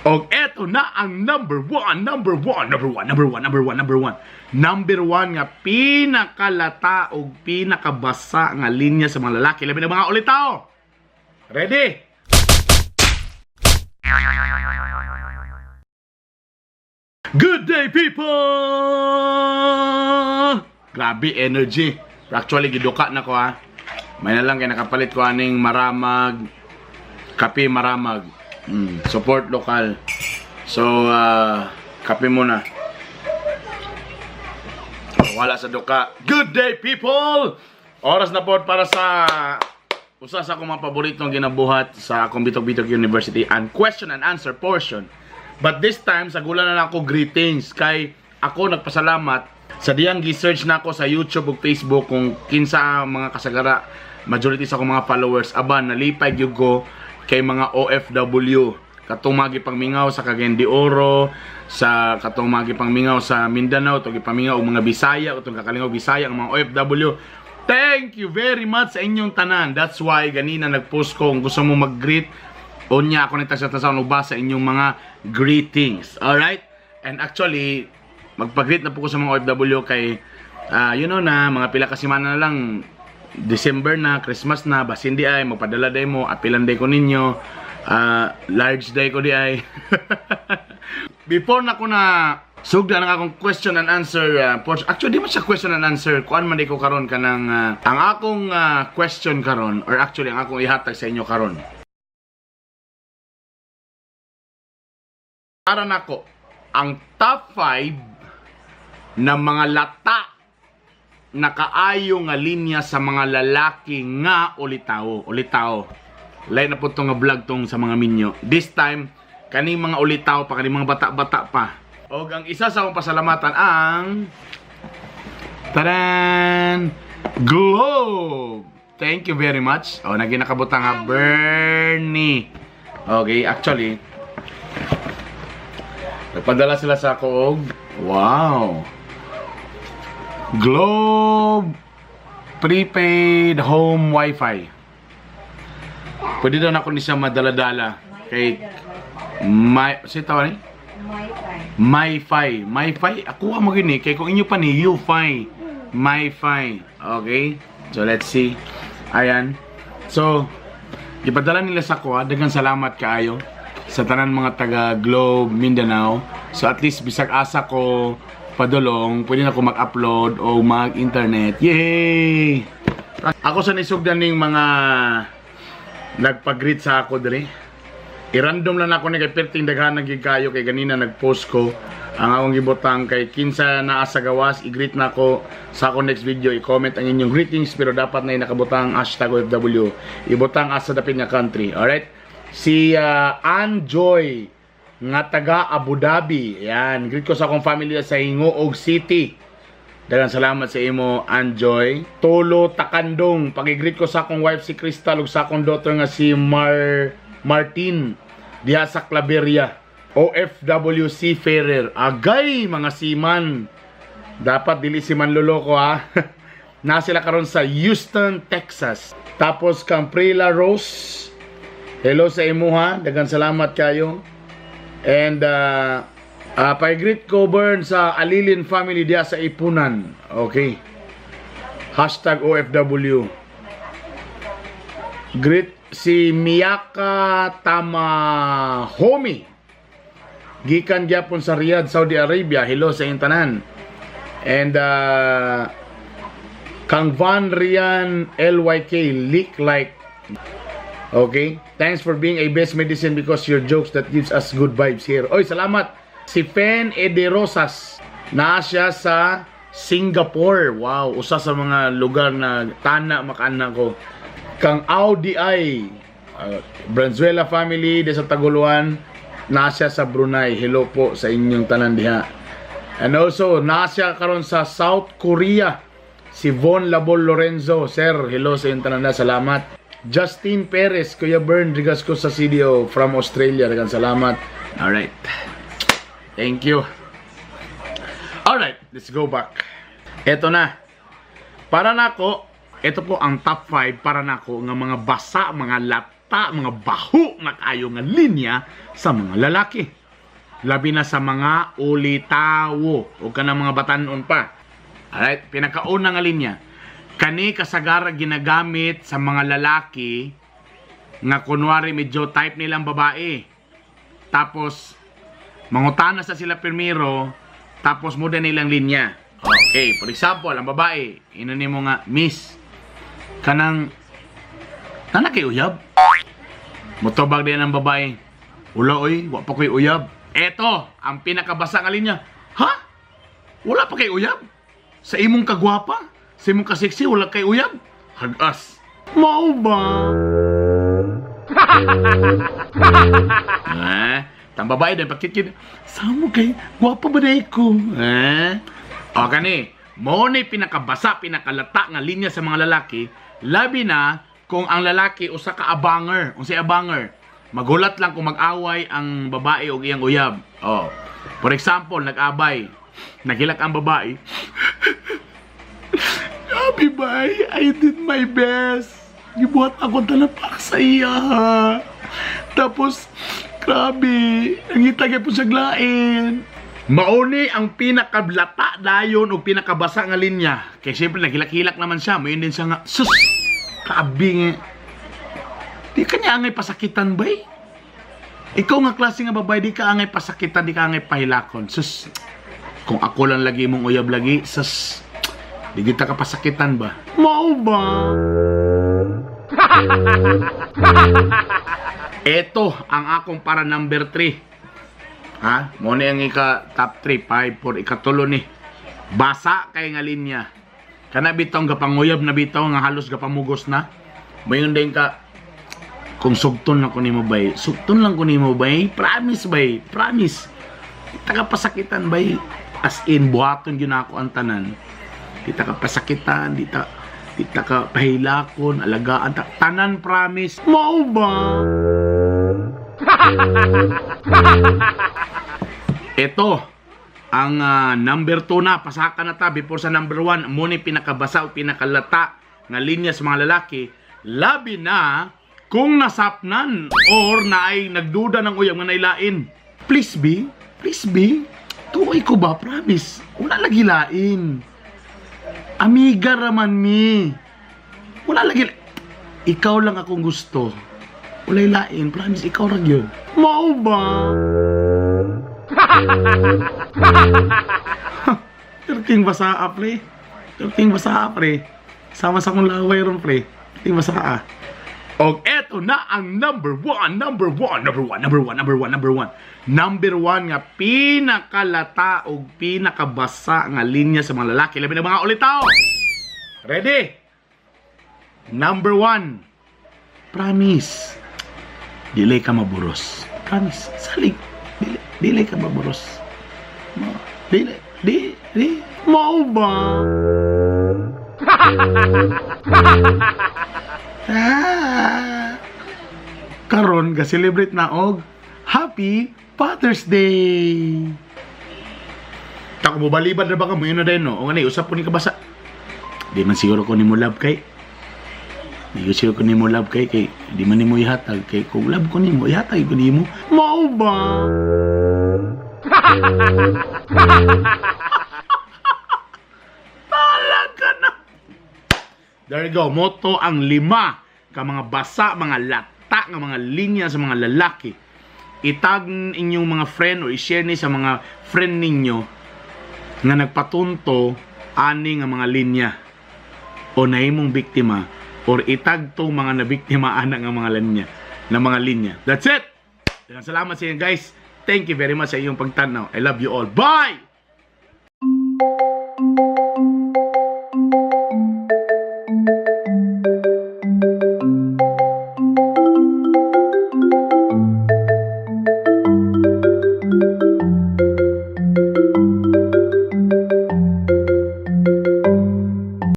Og eto na ang number one nga pinakalata o pinakabasa nga linya sa mga lalaki. Labi na mga ulitaw. Ready? Good day, people! Grabe energy. Actually, giduka na ko ha. May na lang kaya nakapalit ko aning maramag, kape maramag. Support local. So, kape muna. Wala sa duka. Good day, people! Oras na po para sa usa sa akong mga paboritong ginabuhat sa akong Bitog University and question and answer portion. But this time, sagulan na ako greetings. Kay ako nagpasalamat sa diyang gi-search na ako sa YouTube o Facebook kung kinsa mga kasagara, majority sa akong mga followers. Aba, nalipay gyud ko kay mga OFW. Katong magipangmingaw sa Cagayan de Oro, sa katong magipangmingaw sa Mindanao, itong ipamingaw o mga Bisaya, itong kakalingaw Bisaya, ang mga OFW. Thank you very much sa inyong tanan. That's why ganina nag-post ko kung gusto mo mag-greet. Unya ako nita sa nubasa inyong mga greetings. Alright? And actually, magpag-greet na po ko sa mga OFW kay, you know na, mga pila ka semana na lang, December na, Christmas na, basin di ay, magpadala day mo, apilan day ko ninyo, large day ko di ay. Before na ko na sugda ng akong question and answer portion. Actually, di man siya question and answer. Kuan man di ko karon ka ng, ang akong question karon, or actually, ang akong ihatag sa inyo karon. Para nako ang top 5 na mga lata na kaayo nga linya sa mga lalaki nga ulitaw. Lain na po itong nga vlog tong sa mga minyo. This time, kaning mga ulitaw pa, kaning mga bata-bata pa. O ang isa sa akong pasalamatan ang tadan! Globe! Thank you very much. O, naginakabutang nga Bernie. Okay, actually, nagpadala sila sa ako. Wow! Globe prepaid home wifi. Pwede daw na ako ni siya madala-dala. Kay si tawag ni? MyFi. MyFi? Ako mo gini. Kay kung inyo pa ni UFi. MyFi. Okay? So let's see. Ayan. So, ipadala nila sa ako. Daghang salamat kaayo sa tanan mga taga Globe, Mindanao. So at least bisag asa ko padulong, pwede na ako mag-upload o mag-internet. Yay! Ako sa nisugdan ning mga nagpag-greet sa ako diri. I-random lang ako ni kay perting daghan kayo kay ganina nag-post ko ang akong gibutang kay kinsa naa sa gawas i-greet na ako sa akong next video. I-comment ang inyong greetings pero dapat na nakabutang #OFW. Ibutang asa dapit nga country. Alright? Si Anjoy nga taga Abu Dhabi. Yan, greet ko sa akong family sa Hingoog City. Daghang salamat sa imo, Anjoy. Tolo Takandong, pag-greet ko sa akong wife si Crystal ug sa akong daughter nga si Martin diha sa Claveria. OFW Seafarer. Agay mga seaman. Dapat dili si manloloko ha. Na sila karon sa Houston, Texas. Tapos kang Prila Rose. Hello sa imo ha, daghang salamat kayo. And pa-greet ko Bern sa Alilin family diya sa Ipunan. Okay. #OFW. Greet si Miyaka Tamahomi. Gikan gyapon sa Riyadh, Saudi Arabia. Hello sa inyong tanan. And Kang Van Rian LYK Leak Like. Okay, thanks for being a best medicine because your jokes that gives us good vibes here. Oy, salamat. Si Fen Ederosas, na siya sa Singapore. Wow, usa sa mga lugar na tana makana ko. Kang Audi ay Branzuela family de sa Taguluan, na siya sa Brunei. Hello po sa inyong tanan diha. And also, na siya karon sa South Korea. Si Von Labol Lorenzo, sir, hello sa inyong tanan diha. Salamat. Justin Perez, Kuya Bern, rigas ko sa CDO from Australia. Daghang salamat. Alright. Thank you. Alright, let's go back. Eto na. Para nako, ito po ang top 5 para nako nga mga basa, mga lata lata, mga baho na kayo nga linya sa mga lalaki. Labi na sa mga ulitawo o kanang mga batanon pa. Alright, pinakauna nga linya. Kani kasagara ginagamit sa mga lalaki nga kunwari medyo type nilang babae. Tapos mangutana sa sila primero, tapos muda nilang linya. Okay, for example, ang babae, inani mo nga, Miss, kanang nana kay uyab. Motobag din ang babae. Wala oy, wa pa kay uyab. Eto, ang pinakabasa nga linya. Ha? Wala pa kay uyab? Sa imong kagwapa? Sa imong kaseksi, wala kay uyab? Hagas. Mao ba? Tang babae din pakikid. Samo kay gwapa ba day ko? O kani, mo ni pinakabasa, pinakalata nga linya sa mga lalaki, labi na kung ang lalaki usa ka abanger, unsay abanger, magulat lang kung mag-away ang babae o iyang uyab. Oh. For example, nag-abay, nagilak ang babae. Happy bye, I did my best. Gibuhat ako tala para sa iya. Tapos, grabe, nangitagay po sa glain. Mauni ang pinakablata dayon o pinakabasa nga linya. Kaya siyempre naghilak-hilak naman siya. Mayon din siya nga, sus, kaabing. Di ka niya angay pasakitan ba eh? Ikaw nga klase nga babae, di ka angay pasakitan, di ka angay pahilakon. Sus, kung ako lang lagi mong uyab lagi, sus, di kita ka pasakitan ba? Mau ba? Eto ang akong para number 3. Ha? Muna yung top 3, 5, 4, ikatulo ni. Basa kay nga linya. Kana bitong gapanguyab na bitaw nga halos gapamugos na. Mayon din ka, kung sugton lang ko nimo bay. Sugton lang ko nimo bay. Promise bay. Promise. Kita ka pasakitan bay. As in, buhaton yun ako ang tanan. Kita ka pasakitan. Kita ka pahilakon. Alagaan. Tanan promise. Mau ba? Ito ang number 2 na, pasaka na ta before sa number 1. Muna pinakabasa o pinakalata nga linya sa mga lalaki, labi na kung nasapnan or na ay nagduda ng uyab nga nailain. Please be tuoy ko ba, promise, wala lagi lain, amiga raman mi, wala lagi ikaw lang akong gusto, wala lain, promise, ikaw ra gyud. Mao ba? Terting basa pre. Terting basa pre. Sama sa kong laway ron pre. Terting basa. Og eto na ang number 1 nga pinakalata og pinakabasa nga linya sa mga lalaki. Labi na mga ulitaw. Ready? Number 1. Promise. Dili ka maburos. Promise. Salig. Dili ka maburos. Di. Mau ba? Karon ga celebrate na og Happy Father's Day. Tako mo balibad na ba ka mo yun na din no? O nga usap po ni kabasa. Di man siguro ko ni mo love kay. Di ko siguro ko ni mo love kay di man ni mo ihatag kay kung love ko ni mo ihatag ko ni mo. Mau ba? Talaga na. There you go. Moto ang 5 ka mga basa, mga lata, nga mga linya sa mga lalaki. Itag inyong mga friend o i-share ni sa mga friend ninyo nga nagpatunto ani nga mga linya o nahimong biktima or itag to mga nabiktimaan nga mga linya. That's it. Salamat sa inyo guys. Thank you very much sa iyong pagtanaw. I love you all. Bye!